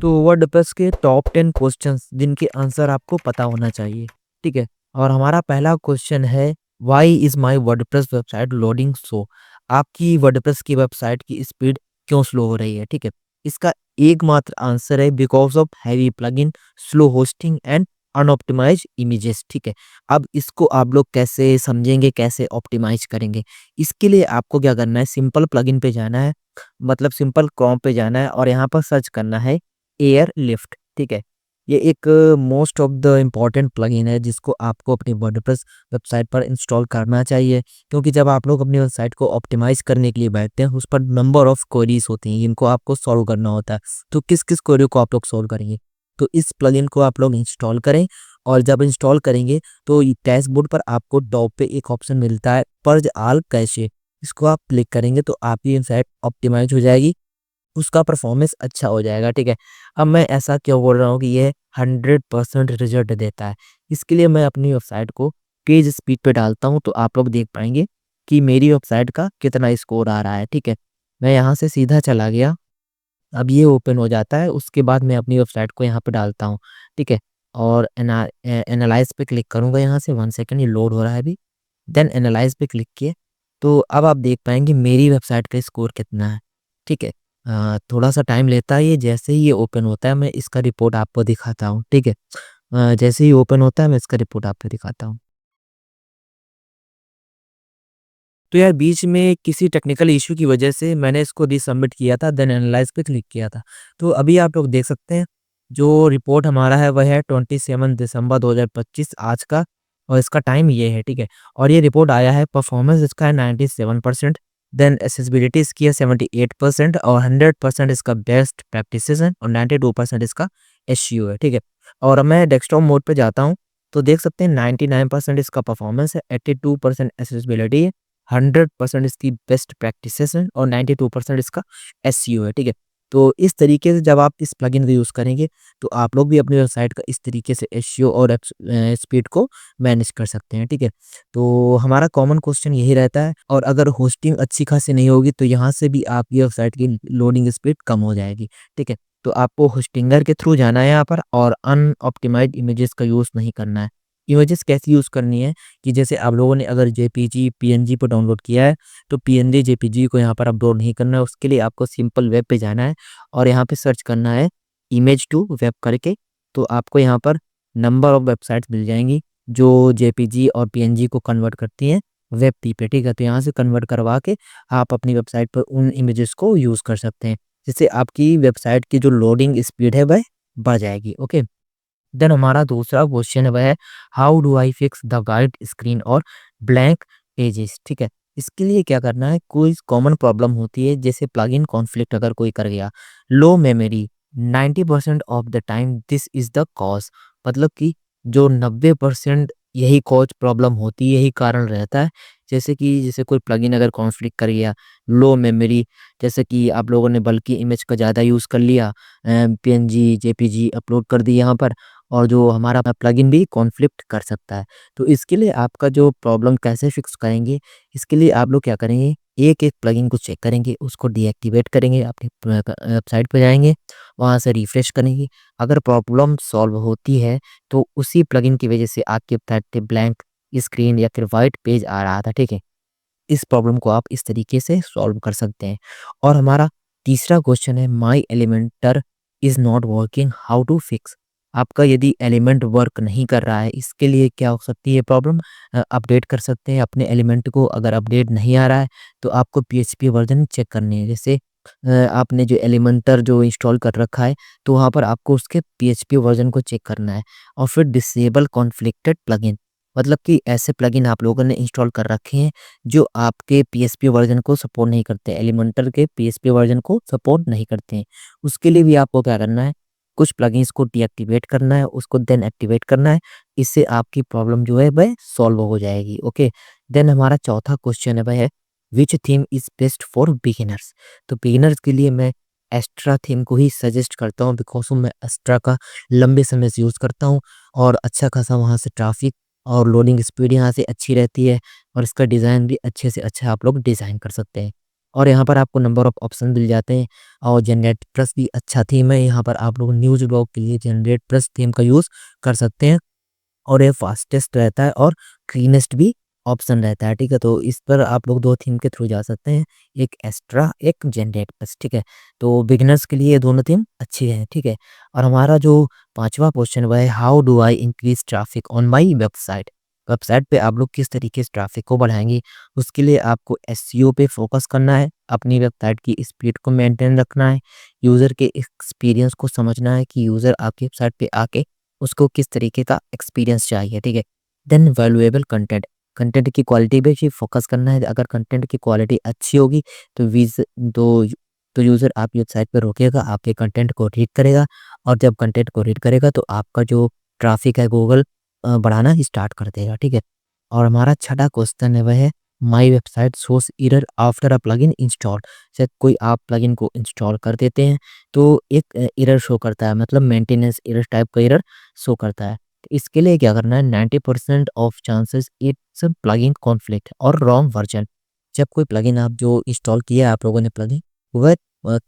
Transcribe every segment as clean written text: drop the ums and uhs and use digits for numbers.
तो वर्डप्रेस के top 10 questions जिनके आंसर आपको पता होना चाहिए, ठीक है? और हमारा पहला क्वेश्चन है, why is my WordPress website loading slow? आपकी वर्डप्रेस की वेबसाइट की स्पीड क्यों स्लो हो रही है, ठीक है? इसका एकमात्र आंसर है because of heavy plugin, slow hosting and unoptimized images, ठीक है? अब इसको आप लोग कैसे समझेंगे, कैसे ऑप्टिमाइज़ करेंगे? इसके लिए आपको क्या करना है, सिंपल प्लगइन पे जाना है, मतलब सिंपल क्रोम पे जाना है और यहाँ पर सर्च करना है एयर लिफ्ट, ठीक है? ये एक most of the important plugin है जिसको आपको अपनी वर्डप्रेस वेबसाइट पर इंस्टॉल करना चाहिए, क्योंकि जब आप लोग अपनी वेबसाइट को ऑप्टिमाइज़ करने के लिए बैठते हैं, उस पर नंबर ऑफ क्वेरीज़ होती हैं जिनको आपको सॉल्व करना होता है। तो किस-किस क्वेरी को आप लोग सॉल्व करेंगे? तो इस प्लगइन को आप लोग इंस्टॉल करें और जब इंस्टॉल करेंगे तो ये डैशबोर्ड पर आपको टॉप पे एक ऑप्शन मिलता है पर्ज ऑल कैशे, इसको आप क्लिक करेंगे तो आपकी वेबसाइट ऑप्टिमाइज़ हो जाएगी, उसका परफॉर्मेंस अच्छा हो जाएगा, ठीक है? अब मैं ऐसा क्यों बोल रहा हूँ कि ये 100% रिज़ल्ट देता है? इसके लिए मैं अपनी वेबसाइट को पेज स्पीड पे डालता हूँ, तो आप लोग देख पाएँगे कि मेरी वेबसाइट का कितना स्कोर आ रहा है, ठीक है? मैं यहाँ से सीधा चला गया, अब ये ओपन हो जाता है, उसके बाद मैं अपनी वेबसाइट को यहाँ पे डालता हूँ, ठीक है? और एनालाइज़ पे क्लिक करूँगा यहाँ से, 1 सेकंड ये लोड हो रहा है अभी। देन एनालाइज़ पे क्लिक किए, तो अब आप देख पाएँगे मेरी वेबसाइट का स्कोर कितना है, ठीक है? थोड़ा-सा टाइम लेता है ये, जैसे ही ये ओपन होता है मैं इसका रिपोर्ट आपको दिखाता हूँ, ठीक है? जैसे ही ओपन होता है मैं इसका रिपोर्ट आपको दिखाता हूँ। तो यार बीच में किसी टेक्निकल इश्यू की वजह से मैंने इसको रीसबमिट किया था, देन एनालाइज़ पे क्लिक किया था। तो अभी आप लोग देख सकते हैं, जो रिपोर्ट हमारा है वह है 27 दिसंबर 2025 आज का, और इसका टाइम ये है, ठीक है? और ये रिपोर्ट आया है, परफॉर्मेंस इसका है 97%, देन एक्सेसिबिलिटी इसकी है 78% और 100% इसका बेस्ट प्रैक्टिसेस है और 92% इसका एसईओ है, ठीक है? और अब मैं डेस्कटॉप मोड पे जाता हूँ, तो देख सकते हैं 99% इसका परफॉर्मेंस है, 82% एक्सेसिबिलिटी है, 100% इसकी बेस्ट प्रैक्टिसेस हैं और 92% इसका एसईओ है, ठीक है? तो इस तरीके से जब आप इस प्लगइन को यूज़ करेंगे, तो आप लोग भी अपनी वेबसाइट का इस तरीके से एसईओ और स्पीड को मैनेज कर सकते हैं, ठीक है? तो हमारा कॉमन क्वेश्चन यही रहता है, और अगर होस्टिंग अच्छी खासी नहीं होगी, तो यहाँ से भी आपकी वेबसाइट की लोडिंग स्पीड कम हो जाएगी, ठीक है? तो आपको होस्टिंगर के थ्रू जाना है यहाँ पर और अनऑप्टिमाइज़्ड इमेजेस का यूज़ नहीं करना है। इमेजेस कैसी यूज़ करनी है कि जैसे आप लोगों ने अगर जेपीजी, पीएनजी को डाउनलोड किया है, तो पीएनजी, जेपीजी को यहाँ पर अपलोड नहीं करना है। उसके लिए आपको सिंपल वेब पे जाना है और यहाँ पे सर्च करना है इमेज टू वेब करके। तो आपको यहाँ पर नंबर ऑफ वेबसाइट्स मिल जाएँगी, जो जेपीजी और पीएनजी को कन्वर्ट करती हैं वेब पे, ठीक है? तो यहाँ से कन्वर्ट करवा के आप अपनी वेबसाइट पर उन इमेजेस को यूज़ कर सकते हैं, जिससे आपकी वेबसाइट की जो लोडिंग स्पीड है वह बढ़ जाएगी, ओके? देन हमारा दूसरा क्वेश्चन है वह है, how do I fix the white screen और ब्लैंक पेजेस, ठीक है? इसके लिए क्या करना है, कोई कॉमन प्रॉब्लम होती है जैसे प्लगइन कॉन्फ्लिक्ट अगर कोई कर गया, low memory, 90% of the time this is the cause, मतलब कि जो 90% यही कॉज प्रॉब्लम होती है, यही कारण रहता है। जैसे कोई प्लगइन अगर कॉन्फ्लिक्ट कर गया, लो मेमोरी, जैसे कि आप लोगों ने बल्कि इमेज का ज़्यादा यूज़ कर लिया, पीएनजी, जेपीजी अपलोड कर दी यहाँ पर, और जो हमारा प्लगइन भी कॉन्फ्लिक्ट कर सकता है। तो इसके लिए आपका जो प्रॉब्लम कैसे फिक्स करेंगे, इसके लिए आप लोग क्या करेंगे, एक-एक प्लगइन को चेक करेंगे, उसको डीएक्टिवेट करेंगे, अपनी वेबसाइट पे जाएँगे, वहाँ से रिफ्रेश करेंगे। अगर प्रॉब्लम सॉल्व होती है, तो उसी प्लगइन की वजह से आपकी वेबसाइट पे ब्लैंक स्क्रीन या फिर व्हाइट पेज आ रहा था, ठीक है? इस प्रॉब्लम को आप इस तरीके से सॉल्व कर सकते हैं। और हमारा तीसरा क्वेश्चन है, my Elementor is not working, how to fix? आपका यदि एलिमेंट वर्क नहीं कर रहा है, इसके लिए क्या हो सकती है प्रॉब्लम? अपडेट कर सकते हैं अपने एलिमेंट को। अगर अपडेट नहीं आ रहा है, तो आपको पीएचपी वर्जन चेक करनी है। जैसे आपने जो एलिमेंटर जो इंस्टॉल कर रखा है, तो वहाँ पर आपको उसके पीएचपी वर्जन को चेक करना है। और फिर डिसेबल कॉन्फ्लिक्टेड प्लगइन, मतलब कि ऐसे प्लगइन आप लोगों ने इंस्टॉल कर रखे हैं जो आपके पीएचपी वर्ज़न को सपोर्ट नहीं करते, एलिमेंटर के पीएचपी वर्ज़न को सपोर्ट नहीं करते हैं। उसके लिए भी आपको क्या करना है, कुछ प्लगइन्स को डीएक्टिवेट करना है, उसको देन एक्टिवेट करना है। इससे आपकी प्रॉब्लम जो है वह सॉल्व हो जाएगी, ओके। देन हमारा चौथा क्वेश्चन है वह है, which theme is best for beginners? तो बिगिनर्स के लिए मैं एस्ट्रा थीम को ही सजेस्ट करता हूँ, बिकॉज़ मैं एस्ट्रा का लंबे समय से यूज़ करता हूँ और अच्छा खासा वहाँ से ट्रैफ़िक और लोडिंग स्पीड यहाँ से अच्छी रहती है, और इसका डिज़ाइन भी अच्छे से अच्छा आप लोग डिज़ाइन कर सकते हैं। और यहाँ पर आपको नंबर ऑफ ऑप्शन मिल जाते हैं और जनरेट प्लस भी अच्छा थीम है। यहाँ पर आप लोग न्यूज़ ब्लॉग के लिए जनरेट प्लस थीम का यूज़ कर सकते हैं और ये फास्टेस्ट रहता है और क्लीनेस्ट भी ऑप्शन रहता है, ठीक है। तो इस पर आप लोग 2 थीम के थ्रू जा सकते हैं, एक एक्स्ट्रा, एक जनरेट प्लस, ठीक है। तो बिगिनर्स के लिए ये दोनों थीम अच्छी है, ठीक है। और हमारा जो 5वां क्वेश्चन वह है how do I increase traffic on my website. Website पे आप लोग किस तरीके से ट्रैफिक को बढ़ाएँगे? उसके लिए आपको एसईओ पे फोकस करना है, अपनी वेबसाइट की स्पीड को मेंटेन रखना है, यूज़र के एक्सपीरियंस को समझना है कि यूज़र आपकी वेबसाइट पे आके उसको किस तरीके का एक्सपीरियंस चाहिए, ठीक है। देन वैल्यूएबल कंटेंट, कंटेंट की क्वालिटी पे भी फोकस करना है। अगर कंटेंट की क्वालिटी अच्छी होगी तो तो तो यूज़र आपकी वेबसाइट पे रुकेगा, आपके कंटेंट को रीड करेगा और जब कंटेंट को रीड करेगा तो आपका जो ट्रैफिक है गूगल बढ़ाना स्टार्ट कर देगा, ठीक है। और हमारा छठा क्वेश्चन है वह है my website shows error after a plugin install. शायद कोई आप प्लगइन को इंस्टॉल कर देते हैं तो एक एरर शो करता है, मतलब मेंटेनेंस एरर टाइप का एरर शो करता है। तो इसके लिए क्या करना है, 90% of chances it's plugin conflict और रॉन्ग वर्जन। जब कोई प्लगइन आप जो इंस्टॉल किया आप लोगों ने प्लगइन, वह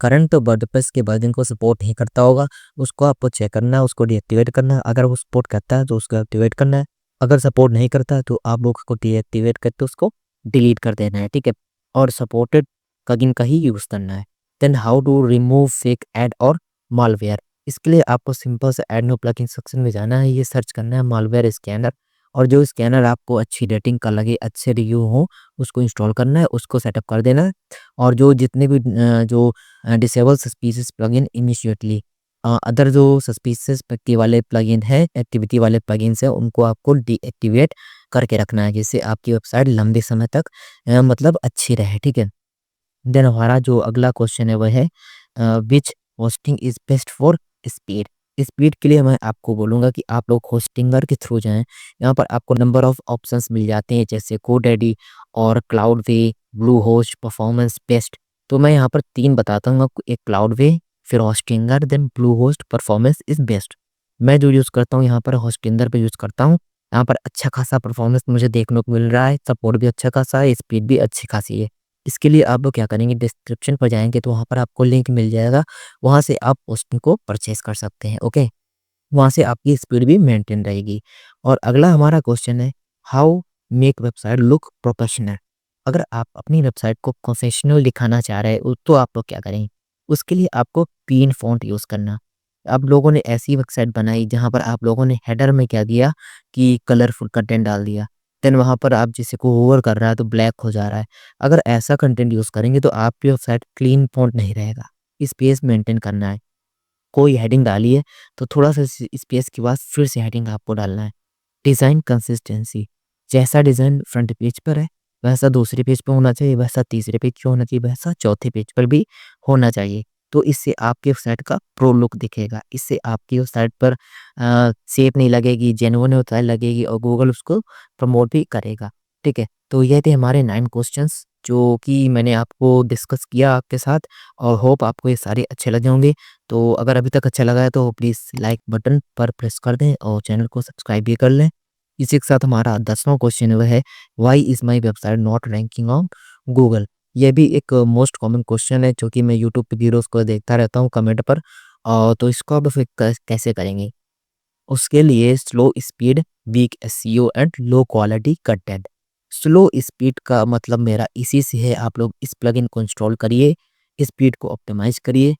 करंट वर्डप्रेस के वर्जन को सपोर्ट नहीं करता होगा, उसको आपको चेक करना है, उसको डीएक्टिवेट करना है। अगर वो सपोर्ट करता है तो उसको एक्टिवेट करना है, अगर सपोर्ट नहीं करता है तो आप लोग उसको डीएक्टिवेट करके उसको डिलीट कर देना है, ठीक है। और सपोर्टेड प्लगइन का ही यूज़ करना है। Then how to remove fake ad और मालवेयर। इसके लिए आपको सिंपल से ऐड नो प्लगइन सेक्शन में जाना है, ये सर्च करना है मालवेयर स्कैनर और जो स्कैनर आपको अच्छी रेटिंग का लगे, अच्छे रिव्यू हो, उसको इंस्टॉल करना है, उसको सेटअप कर देना है। और जो जितने भी जो disable suspicious plugin immediately other जो सस्पिशियस के वाले प्लगइन है, एक्टिविटी वाले प्लगइन्स है, उनको आपको डीएक्टिवेट करके रखना है जिससे आपकी वेबसाइट लंबे समय तक मतलब अच्छी रहे, ठीक है। देन हमारा जो अगला क्वेश्चन है वह है which hosting is best for speed. Speed के लिए मैं आपको बोलूँगा कि आप लोग होस्टिंगर के थ्रू जाएँ। यहाँ पर आपको नंबर ऑफ ऑप्शंस मिल जाते हैं जैसे गोडैडी और क्लाउडवे, ब्लूहोस्ट, परफॉर्मेंस बेस्ट। तो मैं यहाँ पर 3 बताता हूँ आपको, एक क्लाउडवे, फिर Hostinger, then Bluehost, performance is best. मैं जो यूज़ करता हूँ यहाँ पर होस्टिंगर पे यूज़ करता हूँ। यहाँ पर अच्छा खासा परफॉर्मेंस मुझे देखने को मिल रहा है, सपोर्ट भी अच्छा खासा है, स्पीड भी अच्छी खासी है। इसके लिए आप लोग क्या करेंगे, डिस्क्रिप्शन पर जाएँगे तो वहाँ पर आपको लिंक मिल जाएगा, वहाँ से आप होस्टिंग को परचेज़ कर सकते हैं, ओके। वहाँ से आपकी स्पीड भी मेंटेन रहेगी। और अगला हमारा क्वेश्चन है how make website look professional. अगर आप अपनी वेबसाइट को प्रोफेशनल दिखाना चाह रहे हो तो आप लोग क्या करें, उसके लिए आपको पीन फ़ॉन्ट यूज़ करना। आप लोगों ने ऐसी वेबसाइट बनाई जहाँ पर आप लोगों ने हेडर में क्या दिया कि कलरफुल कंटेंट डाल दिया, देन वहाँ पर आप जिसे को होवर कर रहा है तो ब्लैक हो जा रहा है। अगर ऐसा कंटेंट यूज़ करेंगे तो आपकी वेबसाइट क्लीन फ़ॉन्ट नहीं रहेगा, स्पेस मेंटेन करना है। कोई हेडिंग डाली है तो थोड़ा-सा स्पेस के बाद फिर से हेडिंग आपको डालना है। डिज़ाइन कंसिस्टेंसी, जैसा डिज़ाइन फ्रंट पेज पर है, वैसा दूसरे पेज पे होना चाहिए, वैसा तीसरे पेज पे होना चाहिए, वैसा चौथे पेज पर भी होना चाहिए। तो इससे आपकी वेबसाइट का प्रो लुक दिखेगा। इससे आपकी वेबसाइट पर सेफ नहीं लगेगी, जेन्युइन वेबसाइट लगेगी और गूगल उसको प्रमोट भी करेगा। ठीक है? तो ये थे हमारे 9 क्वेश्चंस जो कि मैंने आपको डिस्कस किया आपके साथ और होप आपको ये सारे अच्छे लगे होंगे। तो अगर अभी तक अच्छा लगा है तो प्लीज़ लाइक बटन पर प्रेस कर दें और चैनल को सब्सक्राइब भी कर लें। इसी के साथ हमारा 10वां क्वेश्चन वो है why is my website not ranking on Google. ये भी एक मोस्ट कॉमन क्वेश्चन है जो कि मैं यूट्यूब पे वीडियोज़ को देखता रहता हूँ कमेंट पर। तो इसको अब फिर कैसे करेंगे? उसके लिए slow speed, weak SEO and low quality content. Slow speed का मतलब मेरा इसी से है, आप लोग इस प्लगइन को इंस्टॉल करिए, स्पीड को ऑप्टिमाइज़ करिए,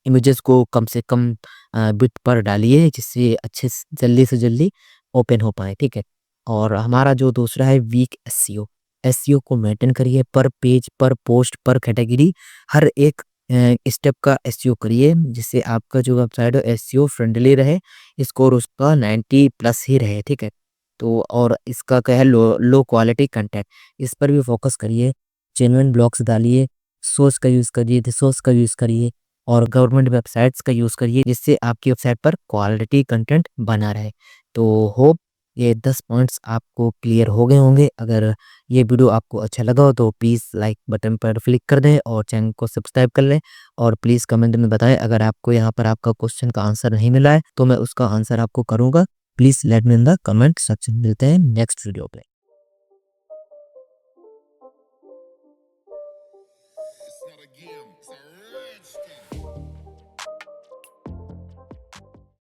इमेजेस को कम से कम विड्थ पर डालिए जिससे अच्छे से जल्दी ओपन हो पाए, ठीक है? और हमारा जो दूसरा है वीक एसईओ, एसईओ को मेंटेन करिए, पर पेज, पर पोस्ट, पर कैटेगरी हर एक स्टेप का एसईओ करिए जिससे आपका जो वेबसाइट है एसईओ फ्रेंडली रहे, स्कोर उसका 90 प्लस ही रहे, ठीक है? तो और इसका क्या है लो लो क्वालिटी कंटेंट, इस पर भी फोकस करिए, जेन्युइन ब्लॉग्स डालिए, सोर्स का यूज़ करिए, रिसोर्स का यूज़ करिए और गवर्नमेंट वेबसाइट्स का यूज़ करिए जिससे आपकी वेबसाइट पर क्वालिटी कंटेंट बना रहे। तो होप ये 10 पॉइंट्स आपको क्लियर हो गए होंगे। अगर ये वीडियो आपको अच्छा लगा हो तो प्लीज़ लाइक बटन पर क्लिक कर दें और चैनल को सब्सक्राइब कर लें और प्लीज़ कमेंट में बताएं अगर आपको यहाँ पर आपका क्वेश्चन का आंसर नहीं मिला है तो मैं उसका आंसर आपको करूँगा। Please let me in the comment section. मिलते हैं नेक्स्ट वीडियो पे।